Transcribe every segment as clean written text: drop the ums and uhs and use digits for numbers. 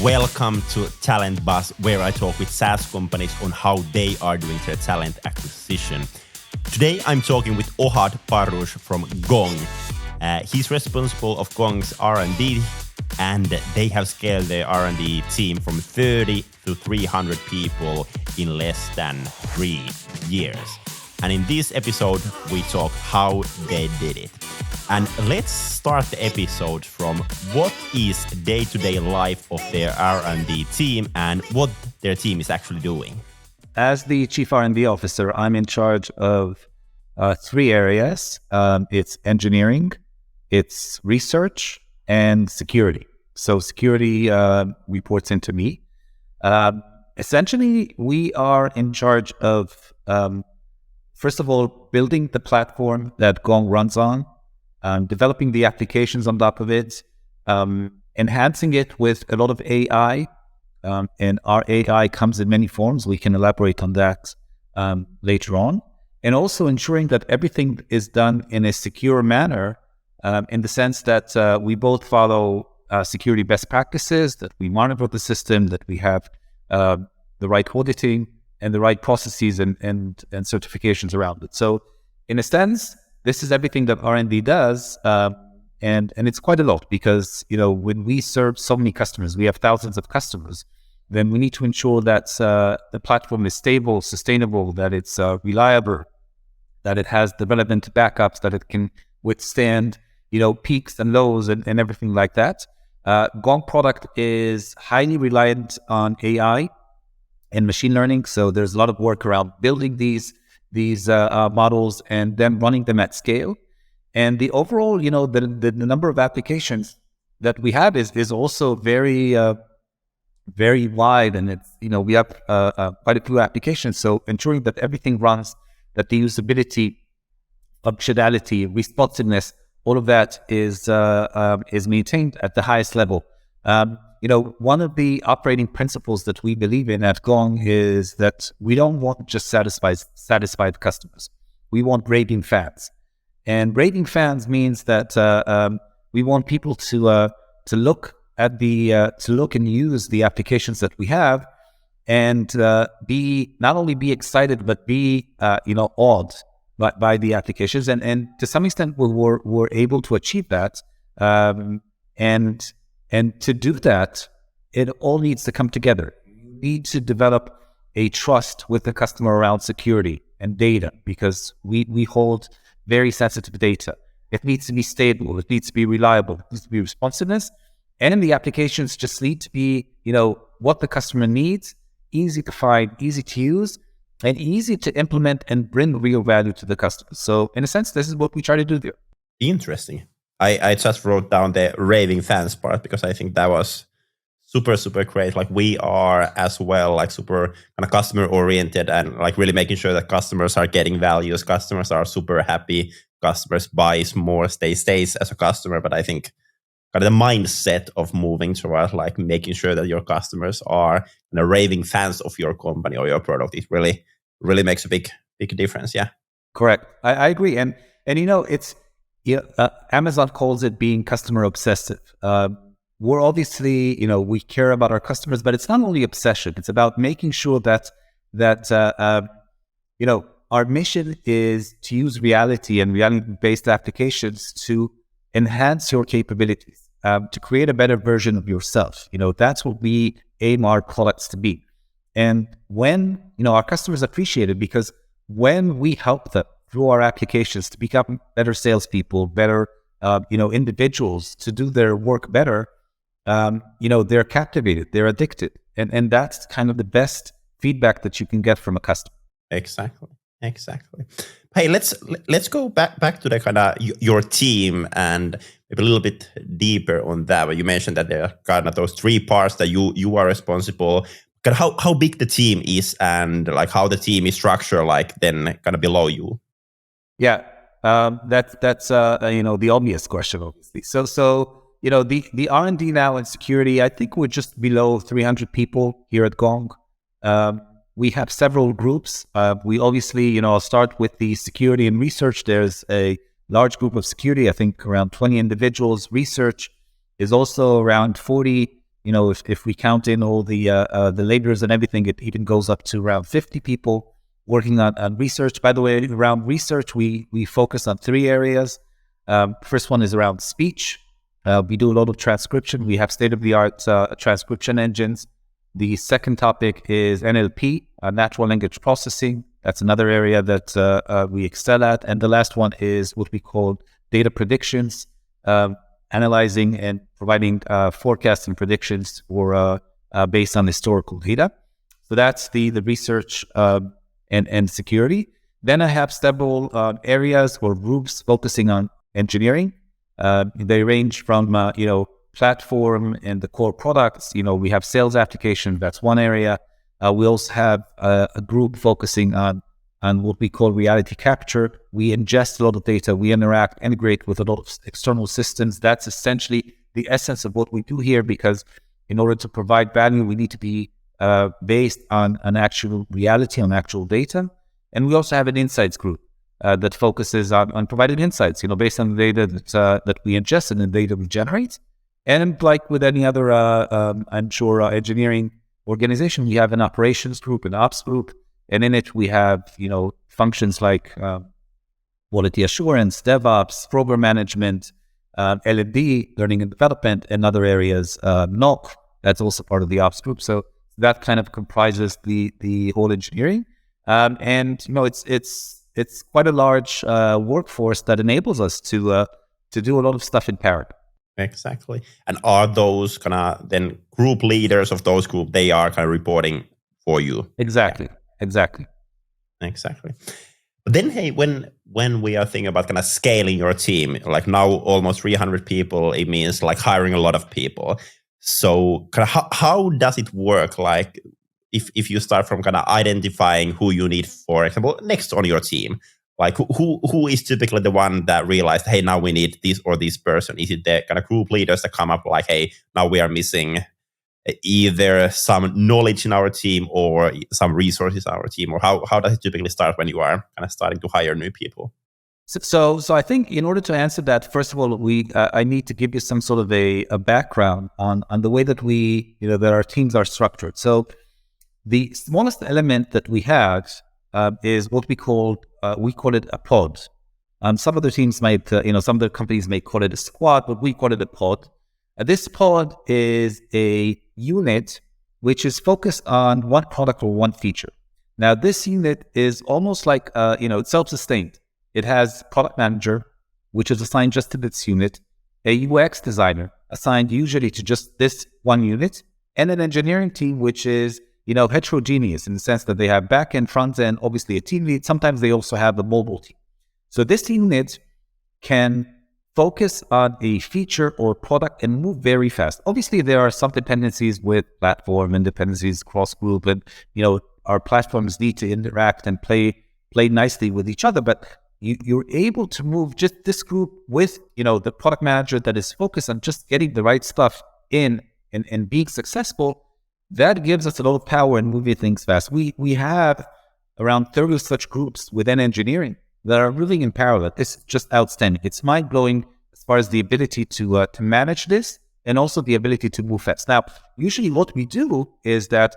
Welcome to Talent Buzz, where I talk with SaaS companies on how they are doing their talent acquisition. Today, I'm talking with Ohad Parush from Gong. He's responsible of Gong's R&D, and they have scaled their R&D team from 30 to 300 people in less than 3 years. And in this episode, we talk how they did it. And let's start the episode from what is day-to-day life of their R&D team and what their team is actually doing. As the Chief R&D Officer, I'm in charge of 3 areas. It's engineering, it's research, and security. So security reports into me. Essentially, we are in charge of, first of all, building the platform that Gong runs on, developing the applications on top of it, enhancing it with a lot of AI. And our AI comes in many forms. We can elaborate on that later on. And also ensuring that everything is done in a secure manner, in the sense that we both follow security best practices, that we monitor the system, that we have the right auditing and the right processes and certifications around it. So in a sense, this is everything that R&D does, and it's quite a lot because, when we serve so many customers, we have thousands of customers, then we need to ensure that the platform is stable, sustainable, that it's reliable, that it has the relevant backups, that it can withstand, peaks and lows and everything like that. Gong product is highly reliant on AI and machine learning, so there's a lot of work around building these models and then running them at scale. And the overall, the number of applications that we have is also very very wide, and it's we have quite a few applications. So ensuring that everything runs, that the usability, functionality, responsiveness, all of that is maintained at the highest level. One of the operating principles that we believe in at Gong is that we don't want just satisfied customers. We want raving fans, and raving fans means that we want people to look and use the applications that we have, and not only be excited but be awed by the applications, and to some extent we're able to achieve that, and to do that, it all needs to come together. You need to develop a trust with the customer around security and data, because we hold very sensitive data. It needs to be stable, it needs to be reliable, it needs to be responsiveness, and the applications just need to be, what the customer needs, easy to find, easy to use, and easy to implement and bring real value to the customer. So in a sense, this is what we try to do there. Interesting. I just wrote down the raving fans part because I think that was super, super great. Like, we are as well, like, super kind of customer oriented and like really making sure that customers are getting values. Customers are super happy. Customers buys more, stays as a customer. But I think kind of the mindset of moving towards like making sure that your customers are raving fans of your company or your product, it really, really makes a big difference. Yeah. Correct. I agree. And it's, Amazon calls it being customer obsessive. We're obviously, we care about our customers, but it's not only obsession. It's about making sure that our mission is to use reality and reality-based applications to enhance your capabilities, to create a better version of yourself. That's what we aim our products to be. And when, our customers appreciate it, because when we help them through our applications to become better salespeople, better, individuals, to do their work better, they're captivated, they're addicted. And that's kind of the best feedback that you can get from a customer. Exactly. Hey, let's go back to the kind of your team and maybe a little bit deeper on that. You mentioned that there are kind of those 3 parts that you are responsible. Kind of how big the team is and like how the team is structured, like then kind of below you. Yeah, that's the obvious question, obviously. So the R&D now in security, I think we're just below 300 people here at Gong. We have several groups. We obviously, I'll start with the security and research. There's a large group of security, I think around 20 individuals. Research is also around 40, if we count in all the laborers and everything, it even goes up to around 50 people working on research. By the way, around research, we focus on 3 areas. First one is around speech. We do a lot of transcription. We have state-of-the-art transcription engines. The second topic is NLP, natural language processing. That's another area that we excel at. And the last one is what we call data predictions, analyzing and providing forecasts and predictions for based on historical data. So that's the research and security. Then I have several areas or groups focusing on engineering. They range from platform and the core products. We have sales application. That's one area. We also have a group focusing on what we call reality capture. We ingest a lot of data. We integrate with a lot of external systems. That's essentially the essence of what we do here, because in order to provide value, we need to be based on an actual reality, on actual data. And we also have an insights group that focuses on providing insights, based on the data that we ingest and the data we generate. And like with any other, I'm sure, engineering organization, we have an operations group, an ops group, and in it we have, functions like quality assurance, DevOps, program management, L&D, learning and development, and other areas, NOC, that's also part of the ops group. So that kind of comprises the whole engineering. And it's quite a large workforce that enables us to do a lot of stuff in parallel. Exactly. And are those kind of then group leaders of those group, they are kind of reporting for you? Exactly. Exactly. But then, hey, when we are thinking about kind of scaling your team, like now almost 300 people, it means like hiring a lot of people. So kind of how does it work? Like if you start from kind of identifying who you need, for example, next on your team, like who is typically the one that realized, hey, now we need this or this person? Is it the kind of group leaders that come up like, hey, now we are missing either some knowledge in our team or some resources in our team? Or how does it typically start when you are kind of starting to hire new people? So I think in order to answer that, first of all, I need to give you some sort of a background on the way that that our teams are structured. So the smallest element that we have is what we call it a pod. Some other teams might, some other companies may call it a squad, but we call it a pod. This pod is a unit which is focused on one product or one feature. Now, this unit is almost like, it's self-sustained. It has product manager, which is assigned just to this unit, a UX designer assigned usually to just this one unit, and an engineering team, which is, heterogeneous in the sense that they have back-end, front-end, obviously a team lead. Sometimes they also have a mobile team. So this unit can focus on a feature or product and move very fast. Obviously, there are some dependencies with platform and dependencies cross-group, and, our platforms need to interact and play nicely with each other, but you're able to move just this group with, the product manager that is focused on just getting the right stuff in and being successful. That gives us a lot of power in moving things fast. We have around 30 such groups within engineering that are really in parallel. It's just outstanding. It's mind-blowing as far as the ability to manage this and also the ability to move fast. Now, usually what we do is that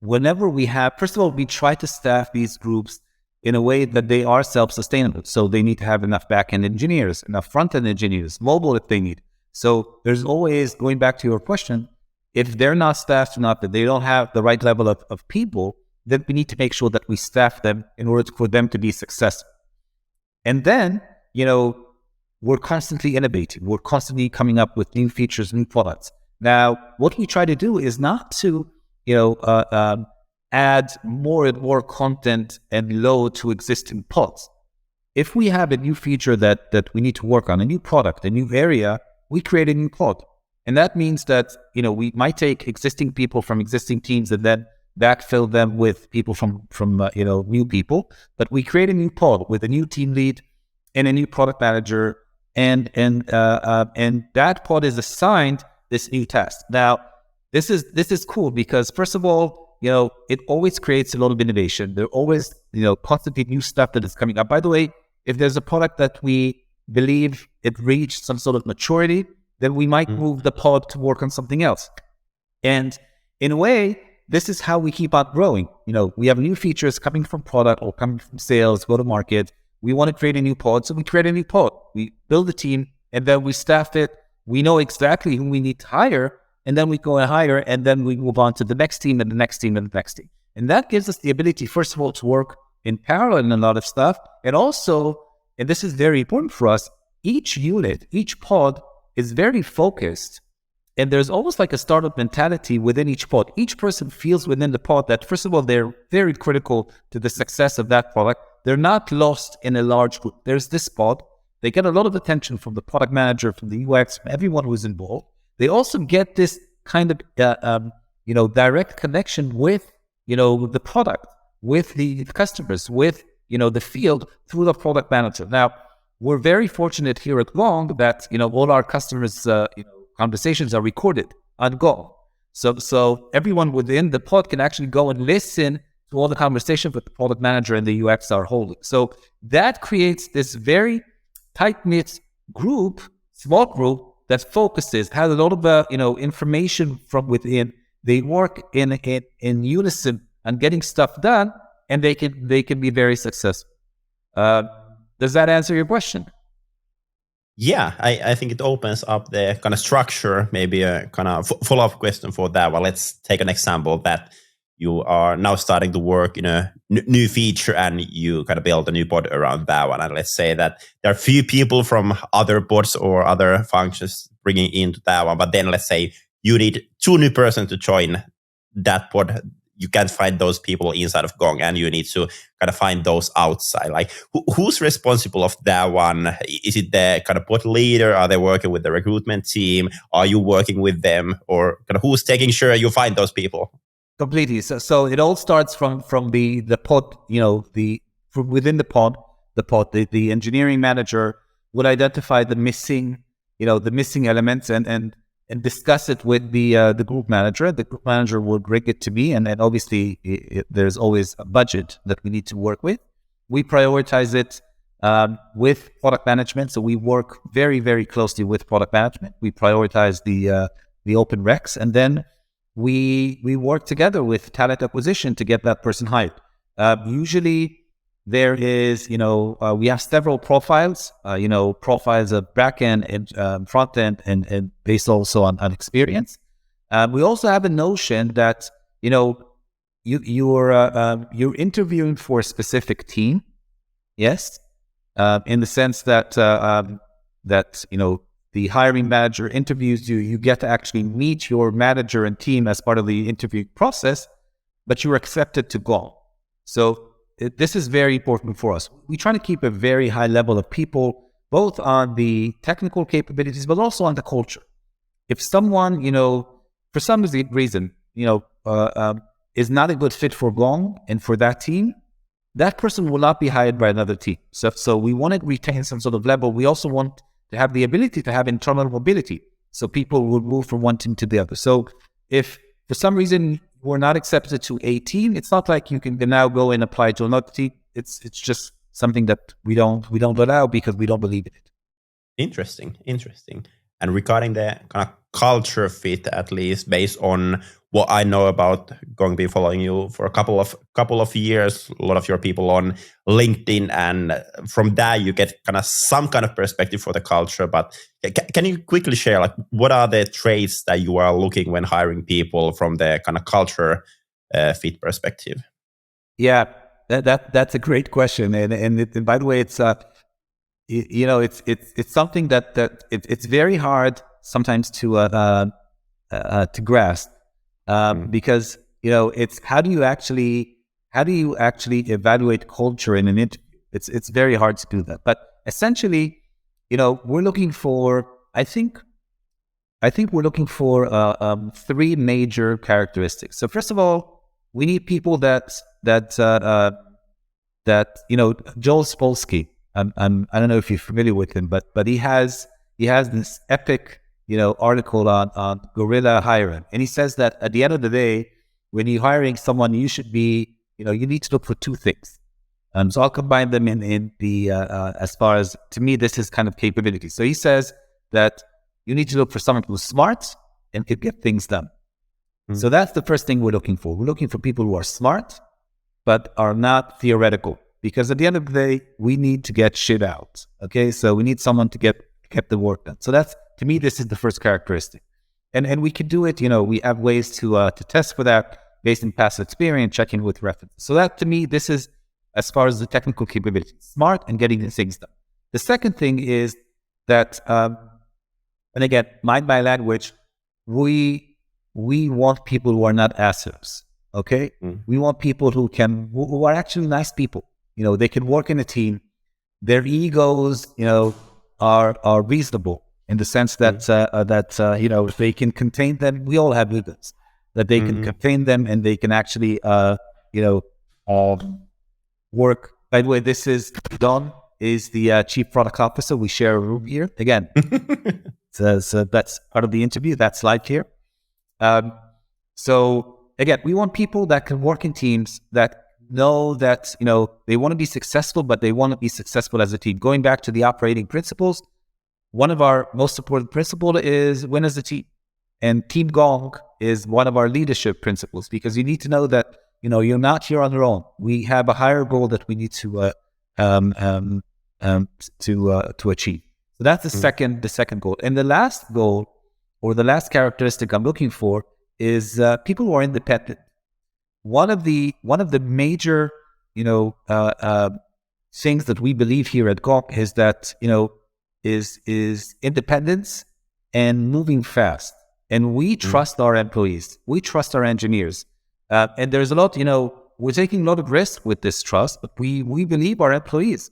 whenever we have, first of all, we try to staff these groups in a way that they are self-sustainable. So they need to have enough back-end engineers, enough front-end engineers, mobile if they need. So there's always, going back to your question, if they're not staffed enough, that they don't have the right level of people, then we need to make sure that we staff them in order for them to be successful. And then, we're constantly innovating. We're constantly coming up with new features, new products. Now, what we try to do is not to, add more and more content and load to existing pods. If we have a new feature that we need to work on, a new product, a new area, we create a new pod. And that means that, we might take existing people from existing teams and then backfill them with people from new people. But we create a new pod with a new team lead and a new product manager, and that pod is assigned this new task. Now, this is cool because, first of all, it always creates a lot of innovation. There always, constantly new stuff that is coming up. By the way, if there's a product that we believe it reached some sort of maturity, then we might move the pod to work on something else. And in a way, this is how we keep on growing. We have new features coming from product or coming from sales, go to market. We want to create a new pod, so we create a new pod. We build a team, and then we staff it. We know exactly who we need to hire, and then we go and hire, and then we move on to the next team and the next team and the next team. And that gives us the ability, first of all, to work in parallel in a lot of stuff. And also, and this is very important for us, each unit, each pod is very focused. And there's almost like a startup mentality within each pod. Each person feels within the pod that, first of all, they're very critical to the success of that product. They're not lost in a large group. There's this pod. They get a lot of attention from the product manager, from the UX, from everyone who's involved. They also get this kind of, direct connection with, the product, with the customers, with, the field through the product manager. Now, we're very fortunate here at Gong that, all our customers, conversations are recorded on Gong. So everyone within the pod can actually go and listen to all the conversations that the product manager and the UX are holding. So that creates this very tight-knit group, small group, that focuses, has a lot of information from within. They work in unison on getting stuff done, and they can be very successful. Does that answer your question? Yeah, I think it opens up the kind of structure, maybe a kind of follow-up question for that. Well, let's take an example that you are now starting to work in a new feature and you kind of build a new pod around that one. And let's say that there are a few people from other pods or other functions bringing into that one. But then let's say you need 2 new persons to join that pod. You can't find those people inside of Gong and you need to kind of find those outside. Like who's responsible of that one? Is it the kind of pod leader? Are they working with the recruitment team? Are you working with them? Or kind of who's taking sure you find those people? Completely. So it all starts from the pod, from within the pod, the engineering manager would identify the missing elements and discuss it with the group manager. The group manager would bring it to me, and then obviously there's always a budget that we need to work with. We prioritize it with product management, so we work very, very closely with product management. We prioritize the open recs, and then we work together with talent acquisition to get that person hired. Usually there is, we have several profiles, profiles of back-end and front-end and based also on experience. We also have a notion that, you're interviewing for a specific team. Yes. In the sense that, the hiring manager interviews you, you get to actually meet your manager and team as part of the interview process, but you're accepted to go. So this is very important for us. We try to keep a very high level of people, both on the technical capabilities, but also on the culture. If someone, for some reason, is not a good fit for Gong and for that team, that person will not be hired by another team. So we want to retain some sort of level. We also want to have the ability to have internal mobility. So people will move from one team to the other. So if for some reason we're not accepted to a team, it's not like you can now go and apply to another team. It's just something that we don't allow because we don't believe in it. Interesting. And regarding the kind of culture fit, at least based on what I know about Gong, been following you for a couple of years, a lot of your people on LinkedIn, and from that you get kind of some kind of perspective for the culture. But can you quickly share, like, what are the traits that you are looking when hiring people from the kind of culture fit perspective? Yeah, that's a great question, and by the way, it's it's something that it's very hard sometimes to grasp. Because it's how do you actually evaluate culture in an interview? It's very hard to do that. But essentially, we're looking for I think we're looking for 3 major characteristics. So first of all, we need people that Joel Spolsky. I don't know if you're familiar with him, but he has this epic article on guerrilla hiring. And he says that at the end of the day, when you're hiring someone, you should be, you need to look for 2 things. So I'll combine them in the, as far as, to me, this is kind of capability. So he says that you need to look for someone who's smart and can get things done. So that's the first thing we're looking for. We're looking for people who are smart, but are not theoretical. Because at the end of the day, we need to get shit out. Okay, so we need someone to get the work done. So that's, to me, this is the first characteristic. And we can do it. We have ways to test for that based on past experience, checking with references. So that, to me, this is as far as the technical capability, smart and getting the things done. The second thing is that, and again, mind my language, we want people who are not assholes. Okay, we want people who are actually nice people. They can work in a team. Their egos, are reasonable in the sense that they can contain them. We all have egos that they can contain them, and they can actually work. By the way, this is Don, is the Chief Product Officer. We share a room here again. So that's part of the interview. That's live here. So again, we want people that can work in teams that know that, they want to be successful, but they want to be successful as a team. Going back to the operating principles, one of our most important principles is win as a team. And Team Gong is one of our leadership principles, because you need to know that, you're not here on your own. We have a higher goal that we need to achieve. So that's the second goal. And the last goal, or the last characteristic I'm looking for, is people who are independent. One of the major things that we believe here at Gong is that is independence and moving fast. And we trust our employees, we trust our engineers, and there's a lot. We're taking a lot of risk with this trust, but we believe our employees.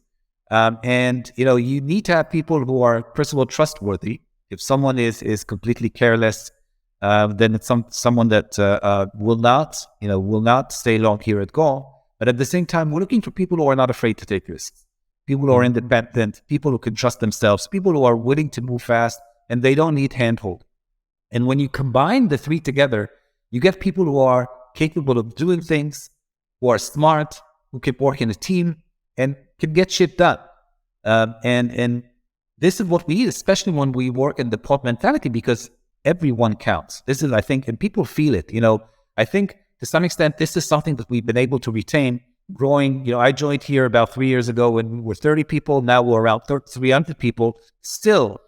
And you need to have people who are, first of all, trustworthy. If someone is completely careless, then it's someone that will not stay long here at Gong. But at the same time, we're looking for people who are not afraid to take risks, people who are independent, people who can trust themselves, people who are willing to move fast, and they don't need handhold. And when you combine the three together, you get people who are capable of doing things, who are smart, who can work in a team, and can get shit done. And this is what we need, especially when we work in the pod mentality, because everyone counts. This is, I think, and people feel it. I think to some extent, this is something that we've been able to retain growing. I joined here about 3 years ago when we were 30 people. Now we're around 300 people. Still,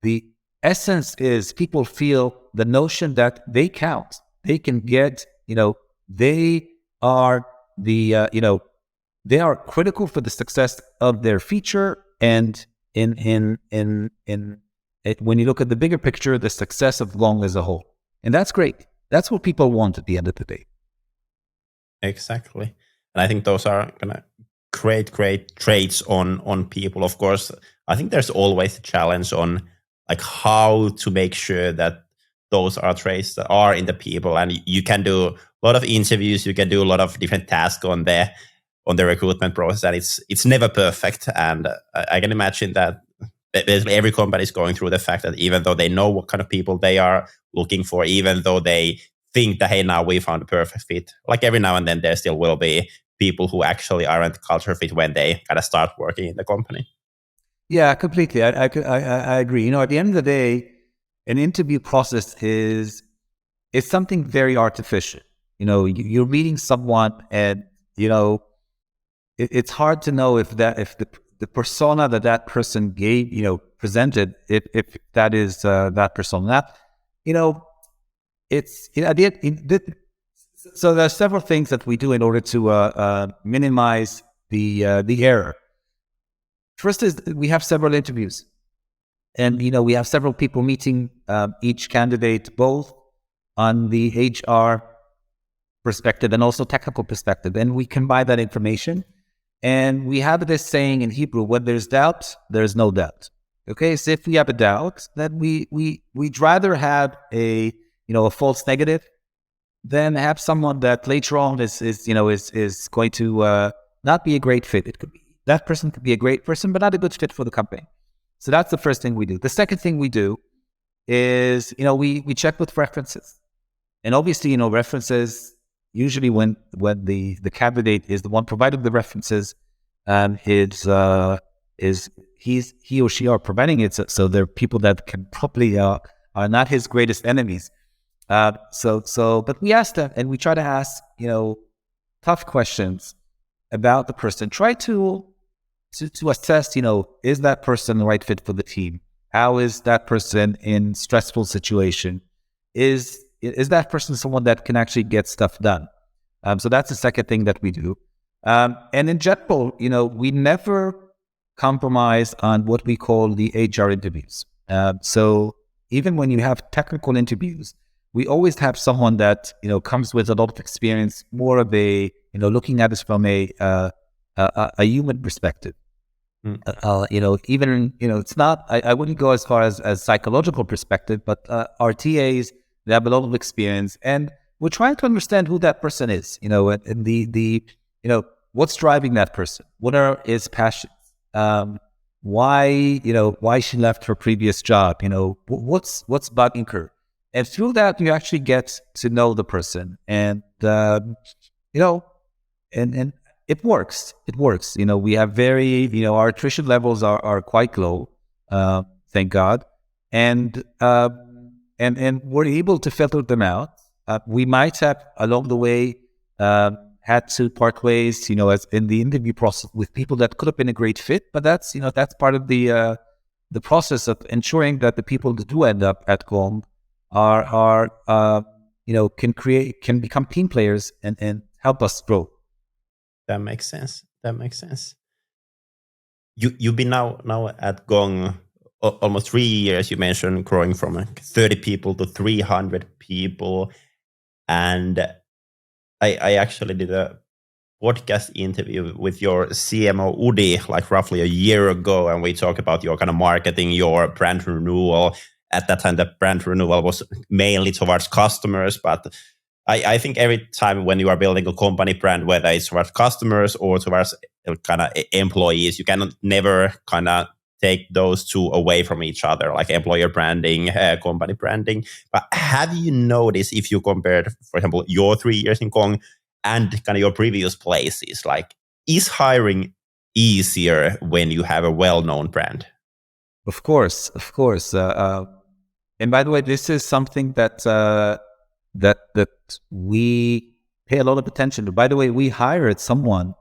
the essence is people feel the notion that they count. They can get, they are they are critical for the success of their feature, and when you look at the bigger picture, the success of Gong as a whole. And that's great. That's what people want at the end of the day. Exactly. And I think those are kind of great traits on people. Of course, I think there's always a challenge on like how to make sure that those are traits that are in the people. And you can do a lot of interviews, you can do a lot of different tasks on the recruitment process, and it's never perfect. And I can imagine that basically every company is going through the fact that even though they know what kind of people they are looking for, even though they think that, hey, now we found a perfect fit, like every now and then there still will be people who actually aren't culture fit when they kind of start working in the company. Yeah, completely. I agree. At the end of the day, an interview process is something very artificial. You're meeting someone, and it's hard to know if the persona that person gave, presented, if that is that persona. So there are several things that we do in order to minimize the error. First is we have several interviews, and we have several people meeting each candidate, both on the HR perspective and also technical perspective, and we combine that information. And we have this saying in Hebrew: when there's doubt, there's no doubt. Okay, so if we have a doubt, then we'd rather have a false negative than have someone that later on is going to not be a great fit. It could be that person could be a great person, but not a good fit for the company. So that's the first thing we do. The second thing we do is we check with references, and obviously references. Usually when the candidate is the one providing the references, he or she are providing it, so they're people that can probably are not his greatest enemies. But we ask them, and we try to ask, tough questions about the person. Try to assess, is that person the right fit for the team? How is that person in stressful situation? Is that person someone that can actually get stuff done? So that's the second thing that we do. And in general, we never compromise on what we call the HR interviews. So even when you have technical interviews, we always have someone that, comes with a lot of experience, more of a, looking at this from a human perspective. Even, it's not, I wouldn't go as far as psychological perspective, but our TAs, they have a lot of experience, and we're trying to understand who that person is, and the what's driving that person, what are his passions, why she left her previous job, what's bugging her, and through that you actually get to know the person, and and it works. It works. We have very, our attrition levels are quite low, thank God, and we're able to filter them out. We might have along the way had to part ways, as in the interview process with people that could have been a great fit, but that's part of the process of ensuring that the people that do end up at Gong are can become team players and help us grow. That makes sense. You've been now at Gong almost 3 years. You mentioned growing from like 30 people to 300 people, and I actually did a podcast interview with your CMO Udi like roughly a year ago, and we talked about your kind of marketing, your brand renewal. At that time, the brand renewal was mainly towards customers, but I think every time when you are building a company brand, whether it's towards customers or towards kind of employees, you can never kind of take those two away from each other, like employer branding, company branding. But have you noticed, if you compared, for example, your 3 years in Gong and kind of your previous places, like is hiring easier when you have a well-known brand? Of course. And by the way, this is something that we pay a lot of attention to. By the way, we hired someone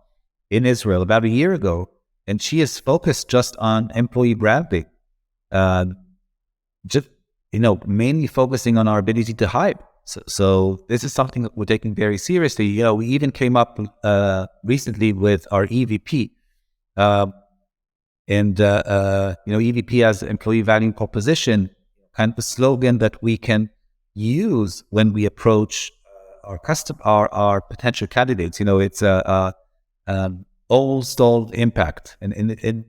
in Israel about a year ago, and she is focused just on employee branding, mainly focusing on our ability to hype. So this is something that we're taking very seriously. We even came up recently with our EVP, EVP as employee value proposition, kind of a slogan that we can use when we approach our potential candidates. It's own stalled impact, and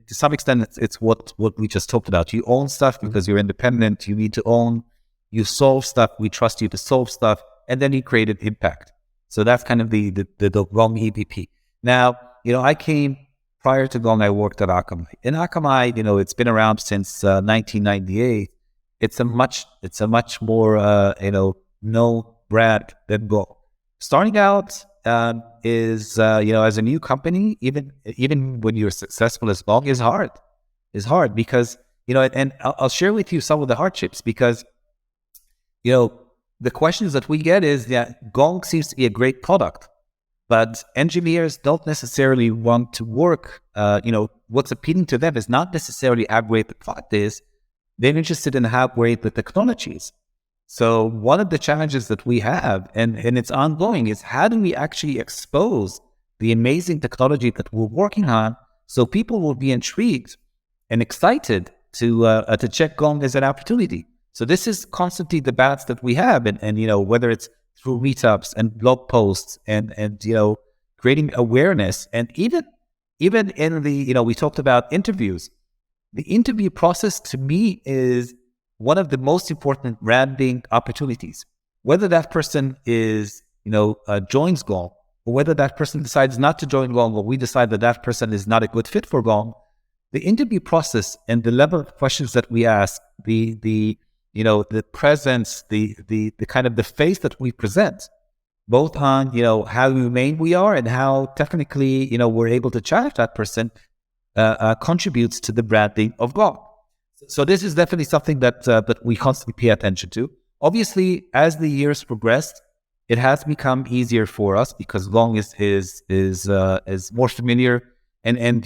to some extent it's what we just talked about. You own stuff because you're independent. You need to own. You solve stuff. We trust you to solve stuff, and then you create an impact. So that's kind of the Gong EVP. Now, I came prior to Gong. I worked at Akamai. In Akamai, it's been around since 1998. It's a much more known brand than Gong. Starting out is as a new company, even when you're successful as Gong, is hard. Because and I'll share with you some of the hardships, because the questions that we get is that Gong seems to be a great product, but engineers don't necessarily want to work. What's appealing to them is not necessarily how great the product is. They're interested in how great the technology is. So one of the challenges that we have, and it's ongoing, is how do we actually expose the amazing technology that we're working on so people will be intrigued and excited to check Gong as an opportunity. So this is constantly the balance that we have, and whether it's through meetups and blog posts and creating awareness, and even in the we talked about interviews. The interview process to me is one of the most important branding opportunities. Whether that person is joins Gong, or whether that person decides not to join Gong, or we decide that person is not a good fit for Gong, the interview process and the level of questions that we ask, the presence, the kind of the face that we present, both on how humane we are and how technically we're able to challenge that person, contributes to the branding of Gong. So this is definitely something that we constantly pay attention to. obviously, as the years progressed, it has become easier for us because Gong is more familiar, and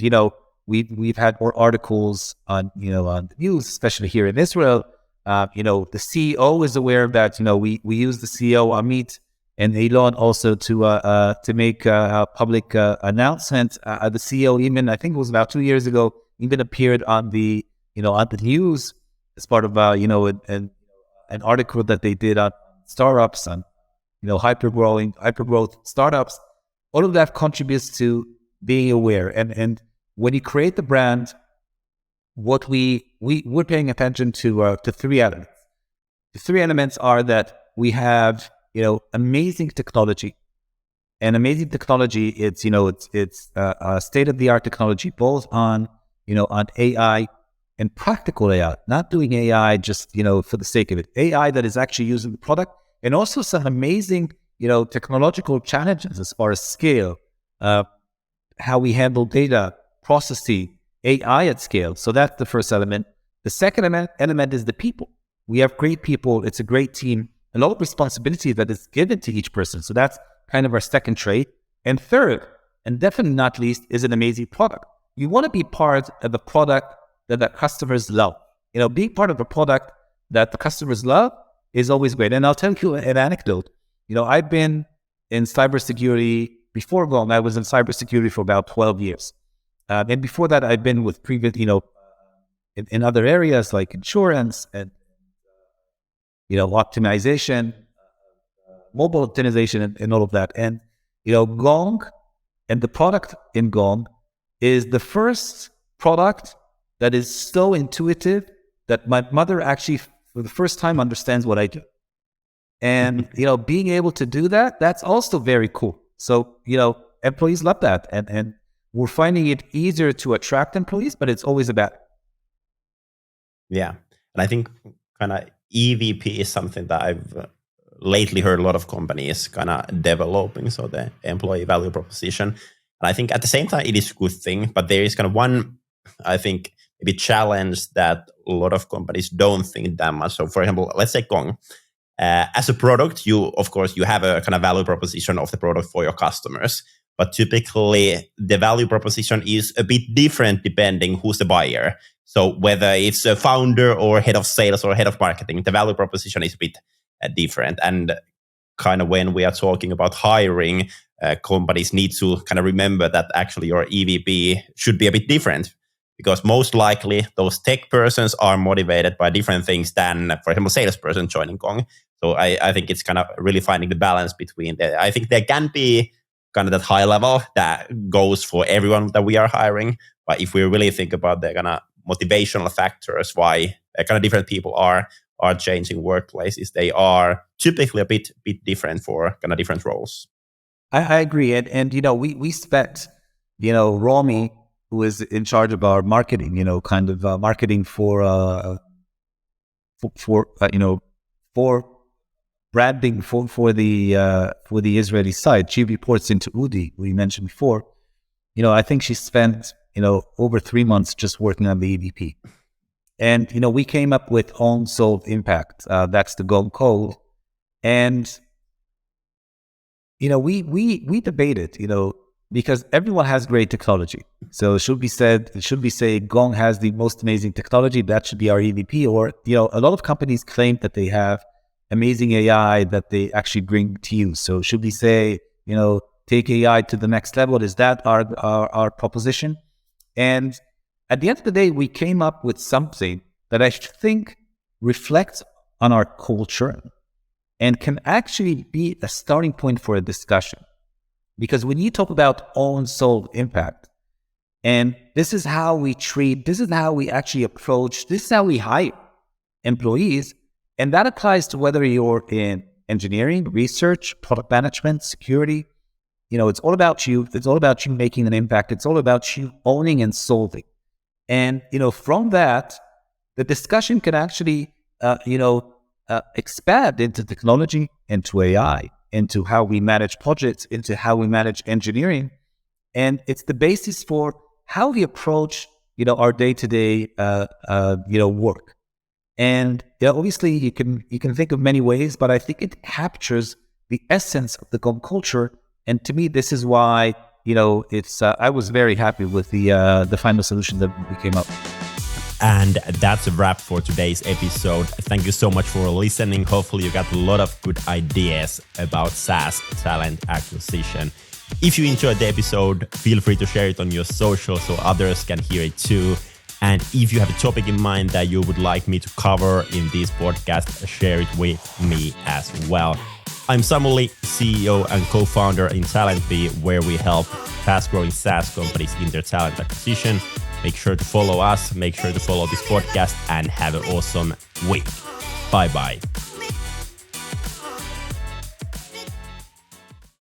we've had more articles on on the news, especially here in Israel. The CEO is aware of that. We use the CEO Amit and Elon also to make a public announcement. The CEO, even I think it was about 2 years ago, even appeared on the on the news as part of an article that they did on startups, on hypergrowth startups. All of that contributes to being aware. And when you create the brand, what we're paying attention to three elements. The three elements are that we have amazing technology, and amazing technology. It's state of the art technology, both on on AI and practical AI, not doing AI just for the sake of it. AI that is actually using the product, and also some amazing technological challenges as far as scale, how we handle data, processing, AI at scale. So that's the first element. The second element is the people. We have great people. It's a great team. A lot of responsibility that is given to each person. So that's kind of our second trait. And third, and definitely not least, is an amazing product. You want to be part of a product that the customers love. Being part of a product that the customers love is always great. And I'll tell you an anecdote. I've been in cybersecurity before Gong. I was in cybersecurity for about 12 years. And before that, I've been with previous, in other areas like insurance and, optimization, mobile optimization, and all of that. And, Gong and the product in Gong is the first product that is so intuitive that my mother actually, for the first time, understands what I do. And, being able to do that, that's also very cool. So, employees love that. And we're finding it easier to attract employees, but it's always about. Yeah. And I think kind of EVP is something that I've lately heard a lot of companies kind of developing. So the employee value proposition. And I think at the same time, it is a good thing, but there is kind of one, I think, maybe challenge that a lot of companies don't think that much. So for example, let's say Gong. As a product, of course, you have a kind of value proposition of the product for your customers. But typically, the value proposition is a bit different depending who's the buyer. So whether it's a founder or head of sales or head of marketing, the value proposition is a bit different. And kind of when we are talking about hiring, companies need to kind of remember that actually your EVP should be a bit different. Because most likely those tech persons are motivated by different things than, for example, salesperson joining Gong. So I think it's kind of really finding the balance between that. I think there can be kind of that high level that goes for everyone that we are hiring. But if we really think about the kind of motivational factors, why kind of different people are changing workplaces, they are typically a bit different for kind of different roles. I agree. And we expect, Romy, who is in charge of our marketing, marketing for branding for the Israeli side. She reports into Udi, we mentioned before. I think she spent over 3 months just working on the EVP, and we came up with own sold impact. That's the Gong code, and we debated, because everyone has great technology. So should we say Gong has the most amazing technology? That should be our EVP. Or, a lot of companies claim that they have amazing AI that they actually bring to you. So should we say, take AI to the next level? Is that our proposition? And at the end of the day, we came up with something that I think reflects on our culture and can actually be a starting point for a discussion. Because when you talk about own sold impact, and this is how we treat, this is how we actually approach, this is how we hire employees, and that applies to whether you're in engineering, research, product management, security. It's all about you. It's all about you making an impact. It's all about you owning and solving. And, from that, the discussion can actually, expand into technology, into AI, into how we manage projects, into how we manage engineering. And it's the basis for how we approach, our day-to-day, work. And obviously you can think of many ways, but I think it captures the essence of the Gong culture. And to me, this is why, it's I was very happy with the final solution that we came up with. And that's a wrap for today's episode. Thank you so much for listening. Hopefully you got a lot of good ideas about SaaS talent acquisition. If you enjoyed the episode, feel free to share it on your social so others can hear it too. And if you have a topic in mind that you would like me to cover in this podcast, share it with me as well. I'm Samuli, CEO and co-founder in TalentBee, where we help fast-growing SaaS companies in their talent acquisition. Make sure to follow us, make sure to follow this podcast, and have an awesome week. Bye-bye.